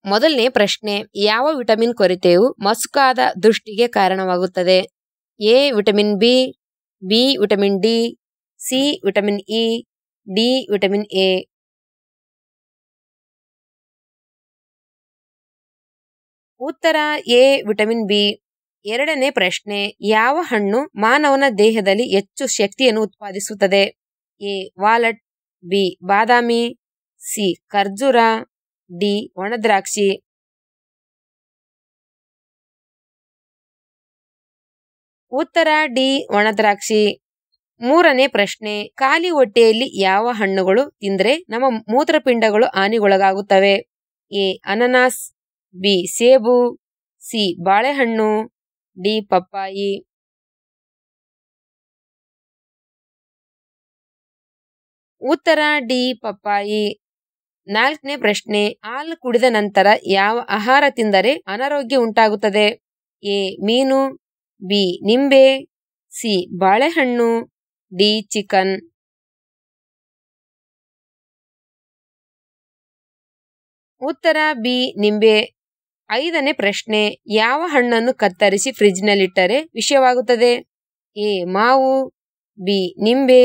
ಮೊದಲನೇ ಪ್ರಶ್ನೆ, ಯಾವ ವಿಟಮಿನ್ ಕೊರತೆಯು ಮಸುಕಾದ ದೃಷ್ಟಿಗೆ ಕಾರಣವಾಗುತ್ತದೆ? A vitamin B, B vitamin D, C vitamin E, D vitamin A. ಉತ್ತರ ಎ ವಿಟಮಿನ್ ಬಿ. ಎರಡನೇ ಪ್ರಶ್ನೆ, ಯಾವ ಹಣ್ಣು ಮಾನವನ ದೇಹದಲ್ಲಿ ಹೆಚ್ಚು ಶಕ್ತಿಯನ್ನು ಉತ್ಪಾದಿಸುತ್ತದೆ? ಎ ವಾಲಟ್, ಬಿ ಬಾದಾಮಿ, ಸಿ ಖರ್ಜೂರ, ಡಿ ಒಣದ್ರಾಕ್ಷಿ. ಉತ್ತರ ಡಿ ಒಣದ್ರಾಕ್ಷಿ. ಮೂರನೇ ಪ್ರಶ್ನೆ, ಖಾಲಿ ಹೊಟ್ಟೆಯಲ್ಲಿ ಯಾವ ಹಣ್ಣುಗಳು ತಿಂದ್ರೆ ನಮ್ಮ ಮೂತ್ರಪಿಂಡಗಳು ಹಾನಿಗೊಳಗಾಗುತ್ತವೆ? ಎ ಅನನಾಸ್, ಬಿ ಸೇಬು, ಸಿ ಬಾಳೆಹಣ್ಣು, ಡಿ ಪಪ್ಪಾಯಿ. ಉತ್ತರ ಡಿ ಪಪ್ಪಾಯಿ. ನಾಲ್ಕನೇ ಪ್ರಶ್ನೆ, ಹಾಲು ಕುಡಿದ ನಂತರ ಯಾವ ಆಹಾರ ತಿಂದರೆ ಅನಾರೋಗ್ಯ ಉಂಟಾಗುತ್ತದೆ? ಎ ಮೀನು, ಬಿ ನಿಂಬೆ, ಸಿ ಬಾಳೆಹಣ್ಣು, ಡಿ ಚಿಕನ್. ಉತ್ತರ ಬಿ ನಿಂಬೆ. ಐದನೇ ಪ್ರಶ್ನೆ, ಯಾವ ಹಣ್ಣನ್ನು ಕತ್ತರಿಸಿ ಫ್ರಿಡ್ಜ್ನಲ್ಲಿಟ್ಟರೆ ವಿಷವಾಗುತ್ತದೆ? ಎ ಮಾವು, ಬಿ ನಿಂಬೆ,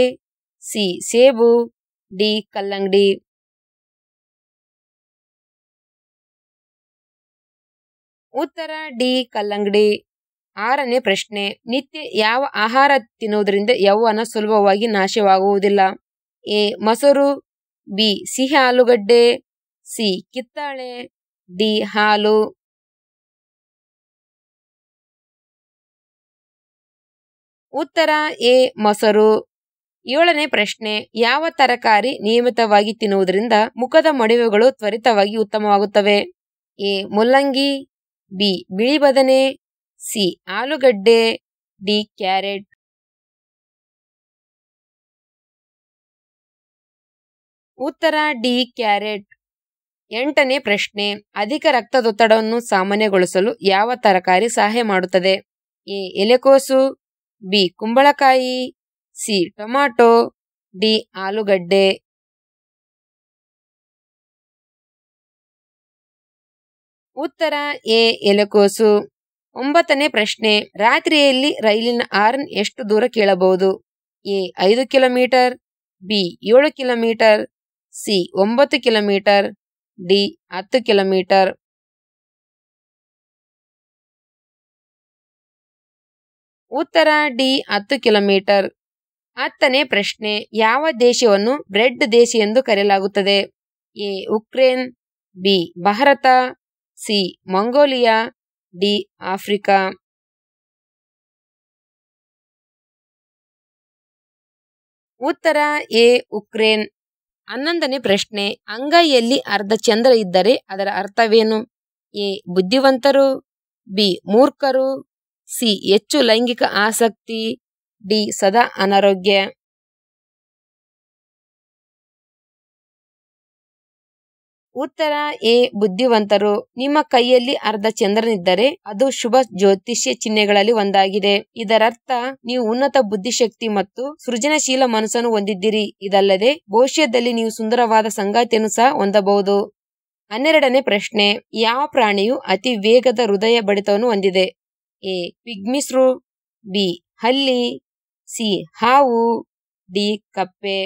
ಸಿ ಸೇಬು, ಡಿ ಕಲ್ಲಂಗಡಿ. ಉತ್ತರ ಡಿ ಕಲ್ಲಂಗಡಿ. ಆರನೇ ಪ್ರಶ್ನೆ, ನಿತ್ಯ ಯಾವ ಆಹಾರ ತಿನ್ನುವುದರಿಂದ ಯೌವನ ಸುಲಭವಾಗಿ ನಾಶವಾಗುವುದಿಲ್ಲ? ಎ ಮೊಸರು, ಬಿ ಸಿಹಿ ಆಲೂಗಡ್ಡೆ, ಸಿ ಕಿತ್ತಳೆ, ಡಿ ಹಾಲು. ಉತ್ತರ ಎ ಮೊಸರು. ಏಳನೇ ಪ್ರಶ್ನೆ, ಯಾವ ತರಕಾರಿ ನಿಯಮಿತವಾಗಿ ತಿನ್ನುವುದರಿಂದ ಮುಖದ ಮೊಡವೆಗಳು ತ್ವರಿತವಾಗಿ ಉತ್ತಮವಾಗುತ್ತವೆ? ಎ ಮುಲ್ಲಂಗಿ, ಬಿ ಬಿಳಿ ಬದನೆ, ಸಿ ಆಲೂಗಡ್ಡೆ, ಡಿ ಕ್ಯಾರೆಟ್. ಉತ್ತರ ಡಿ ಕ್ಯಾರೆಟ್. ಎಂಟನೇ ಪ್ರಶ್ನೆ, ಅಧಿಕ ರಕ್ತದೊತ್ತಡವನ್ನು ಸಾಮಾನ್ಯಗೊಳಿಸಲು ಯಾವ ತರಕಾರಿ ಸಹಾಯ ಮಾಡುತ್ತದೆ? ಎ ಎಲೆಕೋಸು, ಬಿ ಕುಂಬಳಕಾಯಿ, ಸಿ ಟೊಮಾಟೊ, ಡಿ ಆಲೂಗಡ್ಡೆ. ಉತ್ತರ ಎ ಎಲೆಕೋಸು. ಒಂಬತ್ತನೇ ಪ್ರಶ್ನೆ, ರಾತ್ರಿಯಲ್ಲಿ ರೈಲಿನ ಹಾರ್ನ್ ಎಷ್ಟು ದೂರ ಕೇಳಬಹುದು? A 5 kilometre, B 7 kilometre, C 9 kilometre, D 10 kilometre. ಉತ್ತರ ಡಿ 10 ಕಿಲೋಮೀಟರ್. ಹತ್ತನೇ ಪ್ರಶ್ನೆ, ಯಾವ ದೇಶವನ್ನು ಬ್ರೆಡ್ ದೇಶ ಎಂದು ಕರೆಯಲಾಗುತ್ತದೆ? A Ukraine, B Bharat, C Mongolia, D Africa. ಉತ್ತರ ಎ ಉಕ್ರೇನ್. 11ನೇ ಪ್ರಶ್ನೆ, ಅಂಗೈಯಲ್ಲಿ ಅರ್ಧ ಚಂದ್ರ ಇದ್ದರೆ ಅದರ ಅರ್ಥವೇನು? ಎ ಬುದ್ಧಿವಂತರು, ಬಿ ಮೂರ್ಖರು, ಸಿ ಹೆಚ್ಚು ಲೈಂಗಿಕ ಆಸಕ್ತಿ, ಡಿ ಸದಾ ಅನಾರೋಗ್ಯ. ಉತ್ತರ ಎ ಬುದ್ಧಿವಂತರು. ನಿಮ್ಮ ಕೈಯಲ್ಲಿ ಅರ್ಧ ಚಂದ್ರನಿದ್ದರೆ ಅದು ಶುಭ ಜ್ಯೋತಿಷ್ಯ ಚಿಹ್ನೆಗಳಲ್ಲಿ ಒಂದಾಗಿದೆ. ಇದರರ್ಥ ನೀವು ಉನ್ನತ ಬುದ್ಧಿಶಕ್ತಿ ಮತ್ತು ಸೃಜನಶೀಲ ಮನಸ್ಸನ್ನು ಹೊಂದಿದ್ದೀರಿ. ಇದಲ್ಲದೆ ಭವಿಷ್ಯದಲ್ಲಿ ನೀವು ಸುಂದರವಾದ ಸಂಗಾತಿಯನ್ನು ಸಹ ಹೊಂದಬಹುದು. 12ನೇ ಪ್ರಶ್ನೆ, ಯಾವ ಪ್ರಾಣಿಯು ಅತಿ ವೇಗದ ಹೃದಯ ಬಡಿತವನ್ನು ಹೊಂದಿದೆ? ಎ ಪಿಗ್ಮಿಶ್ರು, ಬಿ ಹಲ್ಲಿ, ಸಿ ಹಾವು, ಡಿ ಕಪ್ಪೆ.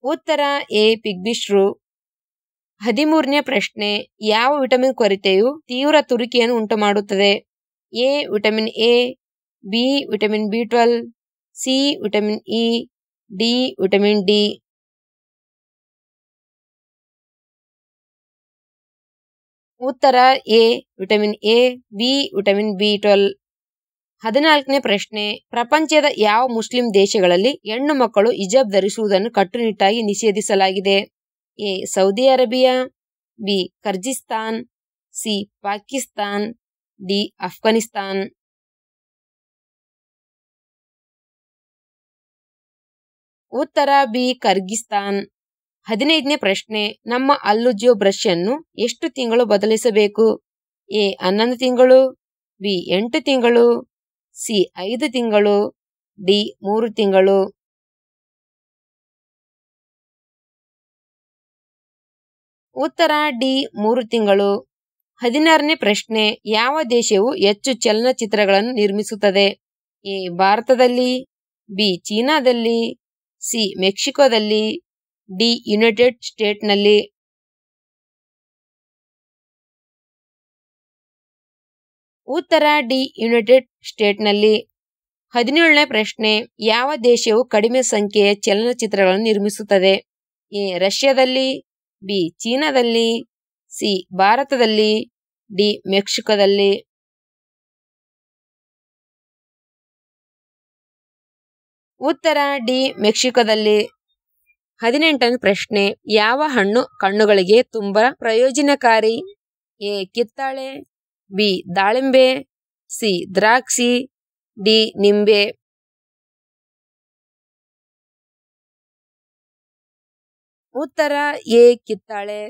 ಉತ್ತರ ಎ ಪಿಗ್ಮಿಶ್ರು. 13ನೇ ಪ್ರಶ್ನೆ, ಯಾವ ವಿಟಮಿನ್ ಕೊರತೆಯು ತೀವ್ರ ತುರಿಕೆಯನ್ನು ಉಂಟುಮಾಡುತ್ತದೆ? A vitamin A, B vitamin ಬಿ12, C vitamin E, D vitamin D. ಉತ್ತರ A vitamin A, B vitamin ಬಿ12. 14ನೇ ಪ್ರಶ್ನೆ, ಪ್ರಪಂಚದ ಯಾವ ಮುಸ್ಲಿಂ ದೇಶಗಳಲ್ಲಿ ಹೆಣ್ಣು ಮಕ್ಕಳು ಹಿಜಾಬ್ ಧರಿಸುವುದನ್ನು ಕಟ್ಟುನಿಟ್ಟಾಗಿ ನಿಷೇಧಿಸಲಾಗಿದೆ? A Saudi Arabia, B Kyrgyzstan, C Pakistan, D Afghanistan. ಉತ್ತರ ಬಿ ಕರ್ಗಿಸ್ತಾನ್. 15ನೇ ಪ್ರಶ್ನೆ, ನಮ್ಮ ಹಲ್ಲುಜ್ಜುವ ಬ್ರಷ್ ಅನ್ನು ಎಷ್ಟು ತಿಂಗಳು ಬದಲಿಸಬೇಕು? ಎ 11 ತಿಂಗಳು, ಬಿ 8 ತಿಂಗಳು, ಸಿ 5 ತಿಂಗಳು, ಡಿ 3 ತಿಂಗಳು. ಉತ್ತರ ಡಿ 3 ತಿಂಗಳು. 16ನೇ ಪ್ರಶ್ನೆ, ಯಾವ ದೇಶವು ಹೆಚ್ಚು ಚಲನಚಿತ್ರಗಳನ್ನು ನಿರ್ಮಿಸುತ್ತದೆ? ಎ ಭಾರತದಲ್ಲಿ, ಬಿ ಚೀನಾದಲ್ಲಿ, ಸಿ ಮೆಕ್ಸಿಕೋದಲ್ಲಿ, ಡಿ ಯುನೈಟೆಡ್ ಸ್ಟೇಟ್ನಲ್ಲಿ. ಉತ್ತರ ಡಿ ಯುನೈಟೆಡ್ ಸ್ಟೇಟ್ನಲ್ಲಿ. 17ನೇ ಪ್ರಶ್ನೆ, ಯಾವ ದೇಶವು ಕಡಿಮೆ ಸಂಖ್ಯೆಯ ಚಲನಚಿತ್ರಗಳನ್ನು ನಿರ್ಮಿಸುತ್ತದೆ? ಎ ರಷ್ಯಾದಲ್ಲಿ, ಬಿ ಚೀನಾದಲ್ಲಿ, ಸಿ ಭಾರತದಲ್ಲಿ, ಡಿ ಮೆಕ್ಸಿಕೋದಲ್ಲಿ. ಉತ್ತರ ಡಿ ಮೆಕ್ಸಿಕೋದಲ್ಲಿ. 18ನೇ ಪ್ರಶ್ನೆ, ಯಾವ ಹಣ್ಣು ಕಣ್ಣುಗಳಿಗೆ ತುಂಬಾ ಪ್ರಯೋಜನಕಾರಿ? ಎ ಕಿತ್ತಳೆ, ಬಿ ದಾಳಿಂಬೆ, ಸಿ ದ್ರಾಕ್ಷಿ, ಡಿ ನಿಂಬೆ. ಉತ್ತರ ಎ ಕಿತ್ತಳೆ.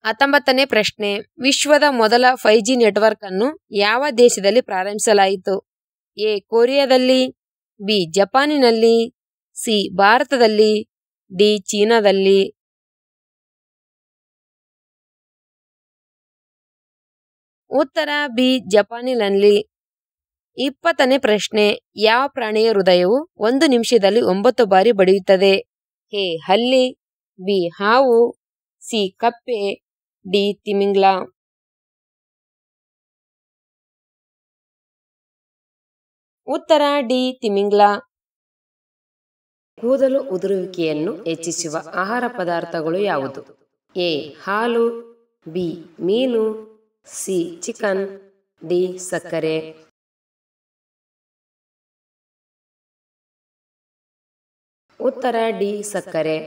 19ನೇ ಪ್ರಶ್ನೆ, ವಿಶ್ವದ ಮೊದಲ 5G ನೆಟ್ವರ್ಕ್ ಅನ್ನು ಯಾವ ದೇಶದಲ್ಲಿ ಪ್ರಾರಂಭಿಸಲಾಯಿತು? ಎ ಕೊರಿಯಾದಲ್ಲಿ, ಬಿ ಜಪಾನಿನಲ್ಲಿ, ಸಿ ಭಾರತದಲ್ಲಿ, ಡಿ ಚೀನಾದಲ್ಲಿ. ಉತ್ತರ ಬಿ ಜಪಾನಿನಲ್ಲಿ. 20ನೇ ಪ್ರಶ್ನೆ, ಯಾವ ಪ್ರಾಣಿಯ ಹೃದಯವು 1 ನಿಮಿಷದಲ್ಲಿ 9 ಬಾರಿ ಬಡಿಯುತ್ತದೆ? ಎ ಹಲ್ಲಿ, ಬಿ ಹಾವು, ಸಿ ಕಪ್ಪೆ, ಡಿ ತಿಮಿಂಗ್ಲ. ಉತ್ತರ ಡಿ ತಿಮಿಂಗ್ಲ. ಕೂದಲು ಉದುರುವಿಕೆಯನ್ನು ಹೆಚ್ಚಿಸುವ ಆಹಾರ ಪದಾರ್ಥಗಳು ಯಾವುದು? ಎ ಹಾಲು, ಬಿ ಮೀನು, ಸಿ ಚಿಕನ್, ಡಿ ಸಕ್ಕರೆ. ಉತ್ತರ ಡಿ ಸಕ್ಕರೆ.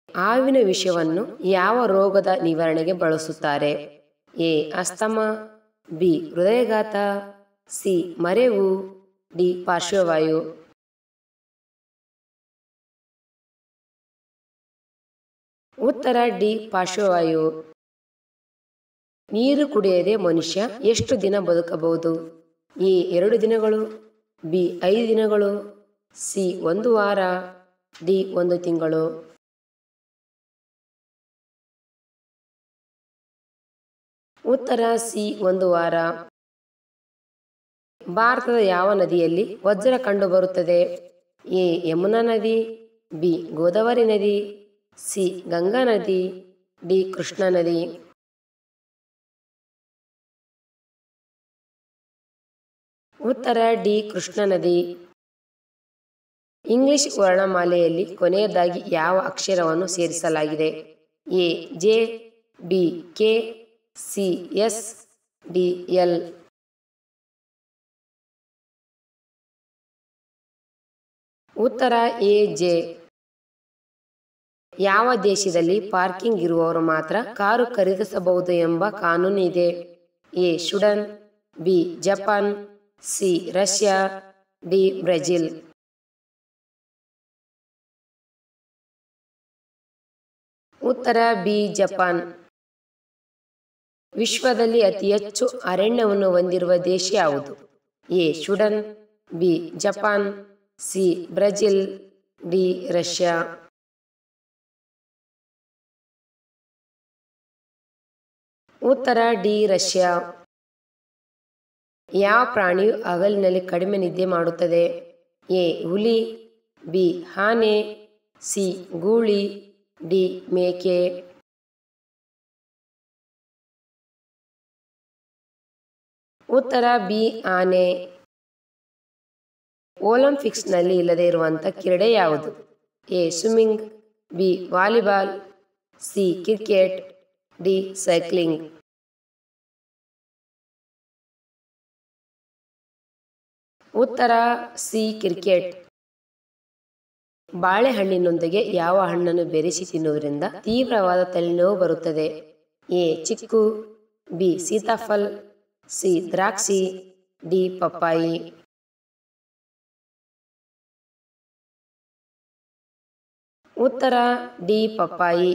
ಹಾವಿನ ವಿಷವನ್ನು ಯಾವ ರೋಗದ ನಿವಾರಣೆಗೆ ಬಳಸುತ್ತಾರೆ? ಎ ಅಸ್ತಮಾ, ಬಿ ಹೃದಯಾಘಾತ, ಸಿ ಮರೆವು, ಡಿ ಪಾರ್ಶ್ವವಾಯು. ಉತ್ತರ ಡಿ ಪಾರ್ಶ್ವವಾಯು. ನೀರು ಕುಡಿಯದೆ ಮನುಷ್ಯ ಎಷ್ಟು ದಿನ ಬದುಕಬಹುದು? ಎ 2 ದಿನಗಳು, ಬಿ 5 ದಿನಗಳು, ಸಿ 1 ವಾರ, ಡಿ 1 ತಿಂಗಳು. ಉತ್ತರ ಸಿ 1 ವಾರ. ಭಾರತದ ಯಾವ ನದಿಯಲ್ಲಿ ವಜ್ರ ಕಂಡುಬರುತ್ತದೆ? ಎ ಯಮುನಾ ನದಿ, ಬಿ ಗೋದಾವರಿ ನದಿ, ಸಿ ಗಂಗಾ ನದಿ, ಡಿ ಕೃಷ್ಣಾ ನದಿ. ಉತ್ತರ ಡಿ ಕೃಷ್ಣಾ ನದಿ. ಇಂಗ್ಲಿಷ್ ವರ್ಣಮಾಲೆಯಲ್ಲಿ ಕೊನೆಯದಾಗಿ ಯಾವ ಅಕ್ಷರವನ್ನು ಸೇರಿಸಲಾಗಿದೆ? A J, B K, C S, D L. ಉತ್ತರ ಎ ಜೆ. ಯಾವ ದೇಶದಲ್ಲಿ ಪಾರ್ಕಿಂಗ್ ಇರುವವರು ಮಾತ್ರ ಕಾರು ಖರೀದಿಸಬಹುದು ಎಂಬ ಕಾನೂನು ಇದೆ? A Sweden, B Japan, C Russia, D Brazil. ಉತ್ತರ ಬಿ ಜಪಾನ್. ವಿಶ್ವದಲ್ಲಿ ಅತಿ ಹೆಚ್ಚು ಅರಣ್ಯವನ್ನು ಹೊಂದಿರುವ ದೇಶ ಯಾವುದು? A Sweden, B Japan, C Brazil, D Russia. ಉತ್ತರ ಡಿ ರಷ್ಯಾ. ಯಾವ ಪ್ರಾಣಿಯು ಹಗಲಿನಲ್ಲಿ ಕಡಿಮೆ ನಿದ್ದೆ ಮಾಡುತ್ತದೆ? ಎ ಹುಲಿ, ಬಿ ಆನೆ, ಸಿ ಗೂಳಿ, ಡಿ ಮೇಕೆ. ಉತ್ತರ ಬಿ ಆನೆ. ಒಲಿಂಪಿಕ್ಸ್ನಲ್ಲಿ ಇಲ್ಲದೆ ಇರುವಂತಹ ಕ್ರೀಡೆ ಯಾವುದು? A swimming, B volleyball, C cricket, D cycling. ಉತ್ತರ ಸಿ ಕ್ರಿಕೆಟ್. ಬಾಳೆಹಣ್ಣಿನೊಂದಿಗೆ ಯಾವ ಹಣ್ಣನ್ನು ಬೆರೆಸಿ ತಿನ್ನುವುದರಿಂದ ತೀವ್ರವಾದ ತಲೆನೋವು ಬರುತ್ತದೆ? ಎ ಚಿಕ್ಕು, ಬಿ ಸೀತಾಫಲ್, ಸಿ ದ್ರಾಕ್ಷಿ, ಡಿ ಪಪ್ಪಾಯಿ. ಉತ್ತರ ಡಿ ಪಪ್ಪಾಯಿ.